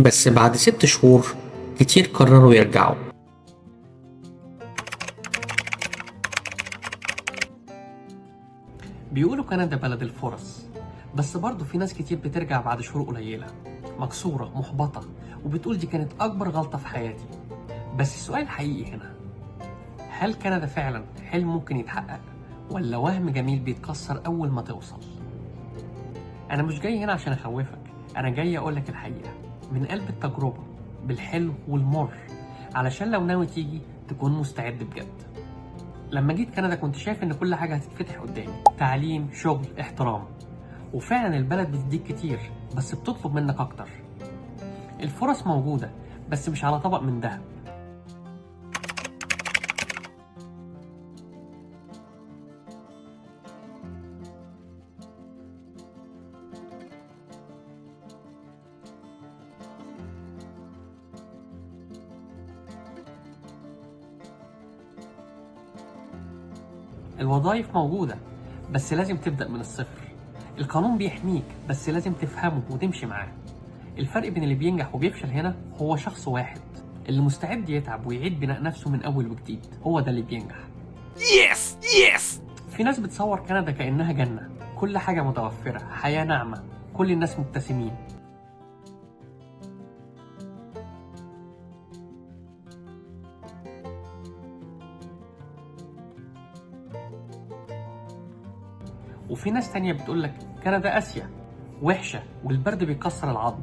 بس بعد 6 شهور كتير قرروا يرجعوا. بيقولوا كندا بلد الفرص، بس برضه في ناس كتير بترجع بعد شهور قليلة مكسورة محبطة وبتقول دي كانت أكبر غلطة في حياتي. بس السؤال الحقيقي هنا، هل كندا فعلا حلم ممكن يتحقق ولا وهم جميل بيتكسر أول ما توصل؟ أنا مش جاي هنا عشان أخوفك، أنا جاي أقولك الحقيقة من قلب التجربة بالحلو والمر، علشان لو ناوي تيجي تكون مستعد بجد. لما جيت كندا كنت شايف ان كل حاجة هتتفتح قدامي، تعليم، شغل، احترام، وفعلا البلد بتديك كتير بس بتطلب منك اكتر. الفرص موجودة بس مش على طبق من دهب. الوظائف موجودة بس لازم تبدأ من الصفر. القانون بيحميك بس لازم تفهمه وتمشي معاه. الفرق بين اللي بينجح وبيفشل هنا هو شخص واحد، اللي مستعد يتعب ويعيد بناء نفسه من أول وجديد، هو ده اللي بينجح. يس يس. في ناس بتصور كندا كأنها جنة، كل حاجة متوفرة، حياة ناعمة، كل الناس مبتسمين. وفي ناس تانية بتقولك كندا قاسية وحشة والبرد بيكسر العظم.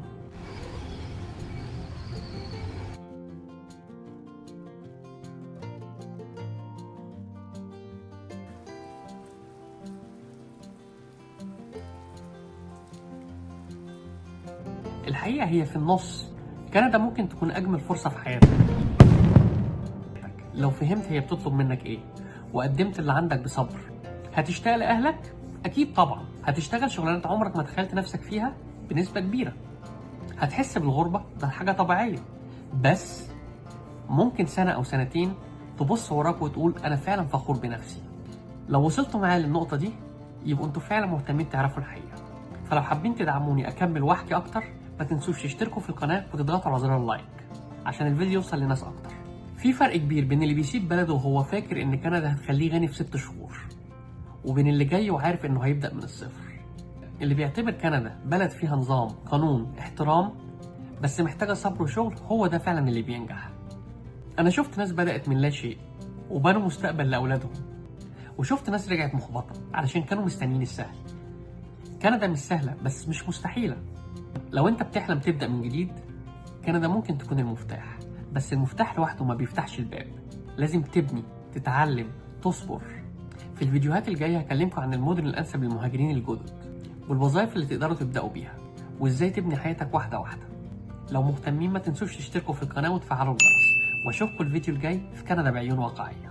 الحقيقة هي في النص. كندا ممكن تكون أجمل فرصة في حياتك لو فهمت هي بتطلب منك إيه وقدمت اللي عندك بصبر. هتشتاق لأهلك؟ أكيد طبعا. هتشتغل شغلانات عمرك ما تخيلت نفسك فيها بنسبة كبيرة. هتحس بالغربة، ده حاجة طبيعية، بس ممكن سنة أو سنتين تبص وراك وتقول أنا فعلا فخور بنفسي. لو وصلتوا معايا للنقطة دي يبقوا انتوا فعلا مهتمين تعرفوا الحقيقة. فلو حابين تدعموني أكمل وأحكي أكتر ما تنسوش تشتركوا في القناة وتضغطوا على زر اللايك عشان الفيديو يوصل لناس أكتر. في فرق كبير بين اللي بيسيب بلده وهو فاكر إن كندا هتخليه غني في 6 شهور، وبين اللي جاي وعارف إنه هيبدأ من الصفر. اللي بيعتبر كندا بلد فيها نظام، قانون، احترام، بس محتاجة صبر وشغل، هو ده فعلا اللي بينجح. أنا شفت ناس بدأت من لا شيء وبنوا مستقبل لأولادهم، وشفت ناس رجعت محبطة علشان كانوا مستنيين السهل. كندا مش سهلة بس مش مستحيلة. لو انت بتحلم تبدأ من جديد، كندا ممكن تكون المفتاح، بس المفتاح لوحده ما بيفتحش الباب. لازم تبني، تتعلم، تصبر. في الفيديوهات الجاية هكلمكم عن المدن الأنسب للمهاجرين الجدد، والوظائف اللي تقدروا تبدأوا بيها، وازاي تبني حياتك واحدة واحدة. لو مهتمين ما تنسوش تشتركوا في القناة وتفعلوا الجرس، واشوفكم الفيديو الجاي في كندا بعيون واقعية.